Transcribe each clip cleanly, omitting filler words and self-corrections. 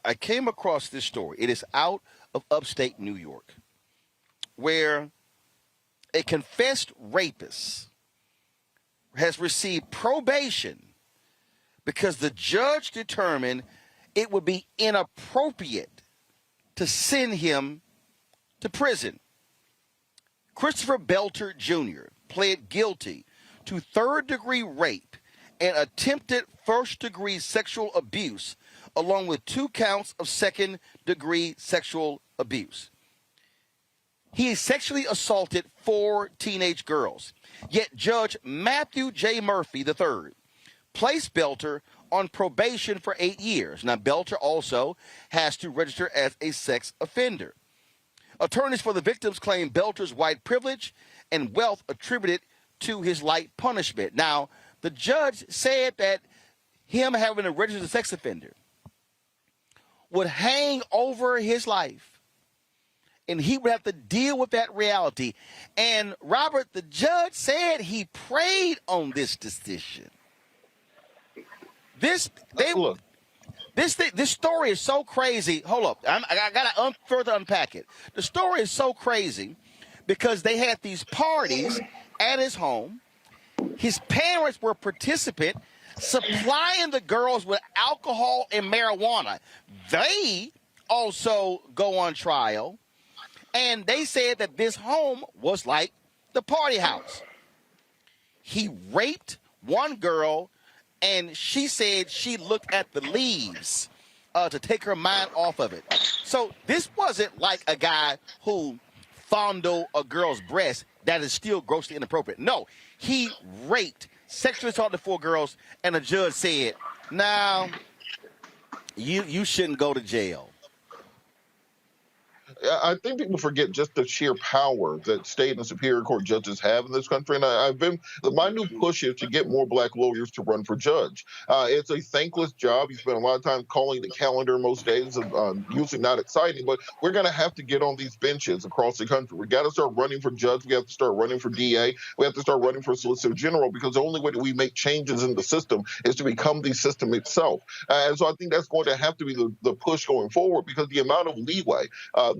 I came across this story. It is out of upstate New York, where a confessed rapist has received probation because the judge determined it would be inappropriate to send him to prison. Christopher Bleter Jr. pled guilty to third-degree rape and attempted first-degree sexual abuse, along with 2 counts of second-degree sexual abuse. He sexually assaulted 4 teenage girls, yet Judge Matthew J. Murphy III placed Bleter on probation for 8 years. Now, Bleter also has to register as a sex offender. Attorneys for the victims claim Belter's white privilege and wealth attributed to his light punishment. Now, the judge said that him having a registered sex offender would hang over his life, and he would have to deal with that reality. And, Robert, the judge said he prayed on this decision. This story is so crazy. Hold up. I got to further unpack it. The story is so crazy because they had these parties at his home. His parents were participant, supplying the girls with alcohol and marijuana. They also go on trial, and they said that this home was like the party house. He raped one girl, and she said she looked at the leaves to take her mind off of it. So this wasn't like a guy who fondled a girl's breast. That is still grossly inappropriate. No, he raped, sexually assaulted 4 girls, and the judge said, "Now, you shouldn't go to jail." I think people forget just the sheer power that state and superior court judges have in this country. And my new push is to get more black lawyers to run for judge. It's a thankless job. You spend a lot of time calling the calendar most days, usually not exciting, but we're going to have to get on these benches across the country. We got to start running for judge. We have to start running for DA. We have to start running for Solicitor General, because the only way that we make changes in the system is to become the system itself. And so I think that's going to have to be the push going forward, because the amount of leeway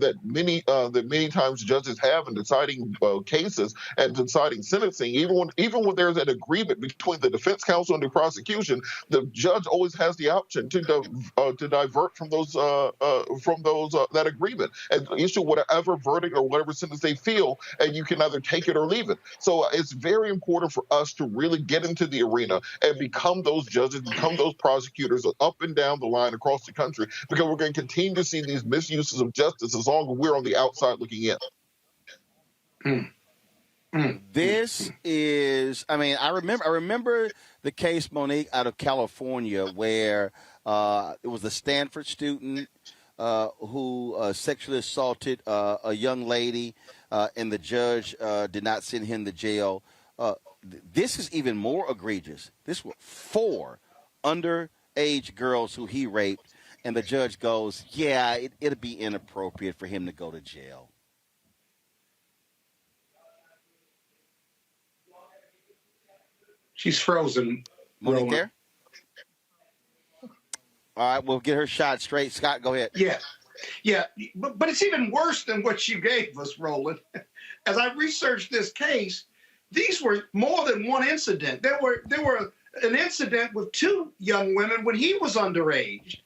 that many times judges have in deciding cases and deciding sentencing, even when there's an agreement between the defense counsel and the prosecution, the judge always has the option to divert from that agreement and issue whatever verdict or whatever sentence they feel, and you can either take it or leave it. So it's very important for us to really get into the arena and become those judges, become those prosecutors up and down the line across the country, because we're going to continue to see these misuses of justice as long as we're on the outside looking in. This is, I remember the case, Monique, out of California, where it was a Stanford student who sexually assaulted a young lady, and the judge did not send him to jail. This is even more egregious. This were 4 underage girls who he raped, and the judge goes, yeah, it'd be inappropriate for him to go to jail. She's frozen. Monique there? All right, we'll get her shot straight. Scott, go ahead. Yeah, but it's even worse than what you gave us, Roland. As I researched this case, these were more than one incident. There were an incident with 2 young women when he was underage.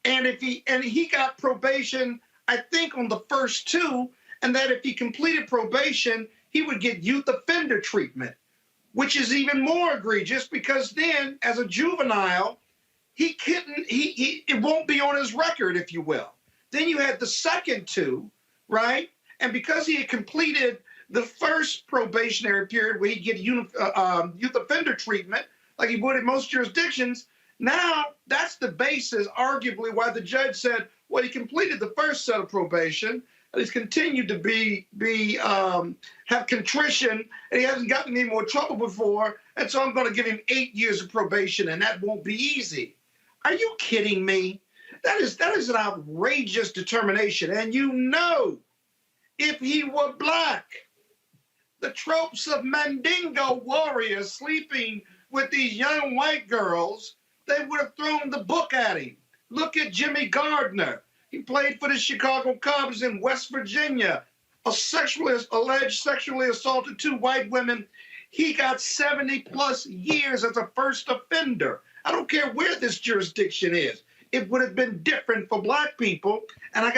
And he got probation, I think, on the first 2, and that if he completed probation, he would get youth offender treatment, which is even more egregious, because then, as a juvenile, it won't be on his record, if you will. Then you had the second 2, right? And because he had completed the first probationary period where he'd get youth offender treatment, like he would in most jurisdictions, now that's the basis, arguably, why the judge said, well, he completed the first set of probation, and he's continued to have contrition, and he hasn't gotten any more trouble before, and so I'm going to give him 8 years of probation, and that won't be easy. Are you kidding me? That is an outrageous determination. And if he were black, the tropes of Mandingo warriors sleeping with these young white girls, they would have thrown the book at him. Look at Jimmy Gardner. He played for the Chicago Cubs in West Virginia. Alleged sexually assaulted 2 white women. He got 70 plus years as a first offender. I don't care where this jurisdiction is. It would have been different for black people, and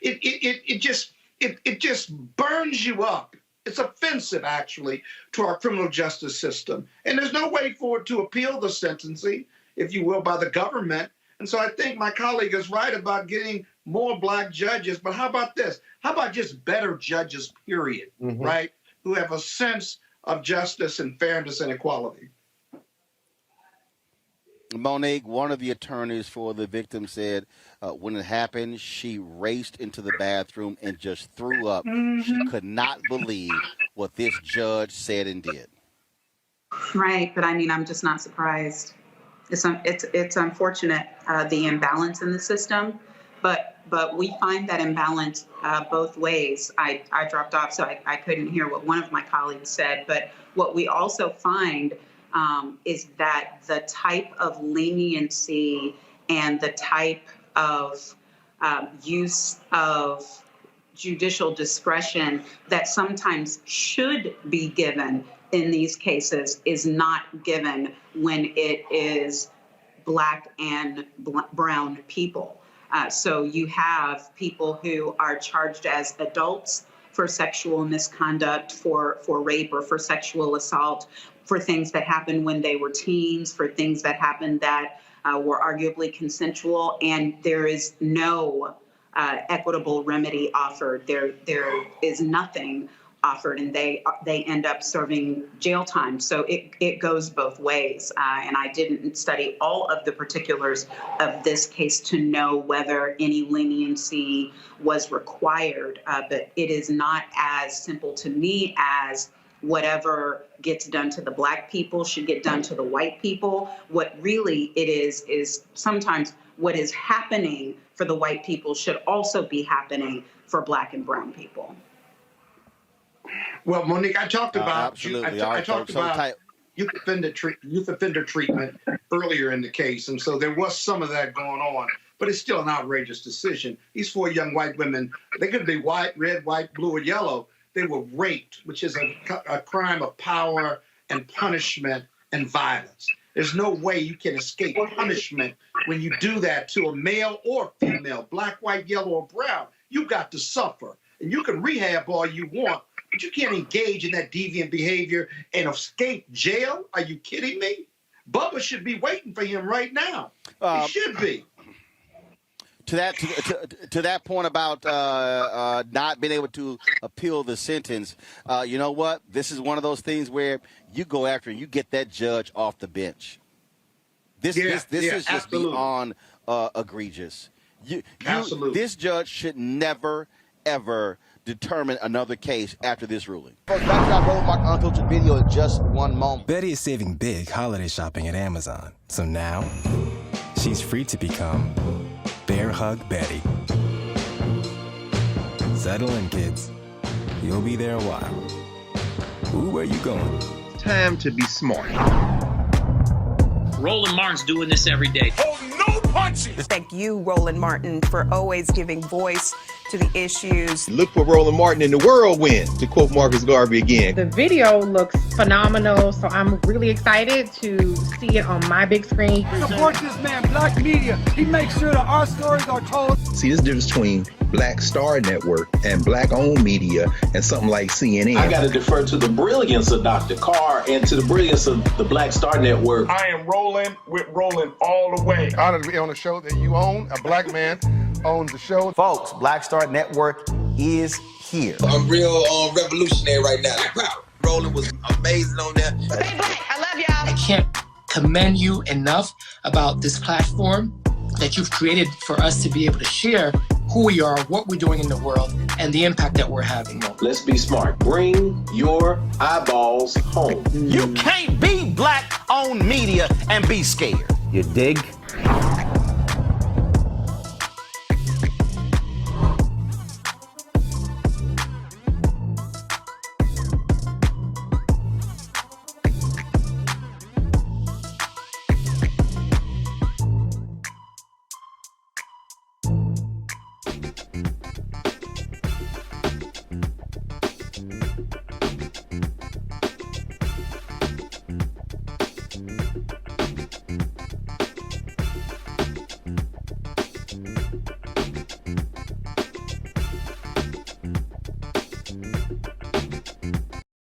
it just burns you up. It's offensive, actually, to our criminal justice system. And there's no way for it to appeal the sentencing, if you will, by the government. And so I think my colleague is right about getting more black judges. But how about this? How about just better judges, period, right? Who have a sense of justice and fairness and equality. Monique, one of the attorneys for the victim, said when it happened, she raced into the bathroom and just threw up. She could not believe what this judge said and did. Right, but I mean, I'm just not surprised. It's unfortunate, the imbalance in the system, but we find that imbalance both ways. I dropped off, so I couldn't hear what one of my colleagues said, but what we also find is that the type of leniency and the type of use of judicial discretion that sometimes should be given in these cases is not given when it is black and brown people. So you have people who are charged as adults for sexual misconduct, for rape or for sexual assault, for things that happened when they were teens, for things that happened that were arguably consensual, and there is no equitable remedy offered. There is nothing offered, and they end up serving jail time. So it goes both ways. And I didn't study all of the particulars of this case to know whether any leniency was required, but it is not as simple to me as whatever gets done to the black people should get done to the white people. What really it is sometimes what is happening for the white people should also be happening for black and brown people. Well, Monique, I talked about I talked about youth offender treatment earlier in the case, and so there was some of that going on. But it's still an outrageous decision. These 4 young white women, they could be white, red, white, blue, or yellow. They were raped, which is a crime of power and punishment and violence. There's no way you can escape punishment when you do that to a male or female, black, white, yellow, or brown. You got to suffer. And you can rehab all you want, but you can't engage in that deviant behavior and escape jail. Are you kidding me? Bubba should be waiting for him right now. He should be. To that point about not being able to appeal the sentence, you know what? This is one of those things where you go after and you get that judge off the bench. This is just absolutely. Beyond egregious. Absolutely. This judge should never, ever determine another case after this ruling. Folks, back to our Roland Mark Unfiltered video in just one moment. Betty is saving big holiday shopping at Amazon. So now she's free to become Bear Hug Betty. Settle in, kids. You'll be there a while. Ooh, where you going? Time to be smart. Roland Martin's doing this every day. Oh, no punches! Thank you, Roland Martin, for always giving voice to the issues. Look for Roland Martin in the whirlwind, to quote Marcus Garvey again. The video looks phenomenal, so I'm really excited to see it on my big screen. Support this man, Black Media. He makes sure that our stories are told. See, there's a difference between Black Star Network and Black-owned media and something like CNN. I got to defer to the brilliance of Dr. Carr and to the brilliance of the Black Star Network. I am rolling with Roland all the way. Honored to be on a show that you own. A black man owns the show. Folks, Black Star Network is here. I'm real revolutionary right now. Roland was amazing on there. Stay black. I love y'all. I can't commend you enough about this platform that you've created for us to be able to share who we are, what we're doing in the world, and the impact that we're having. Let's be smart. Bring your eyeballs home. You can't be Black-owned media and be scared. You dig?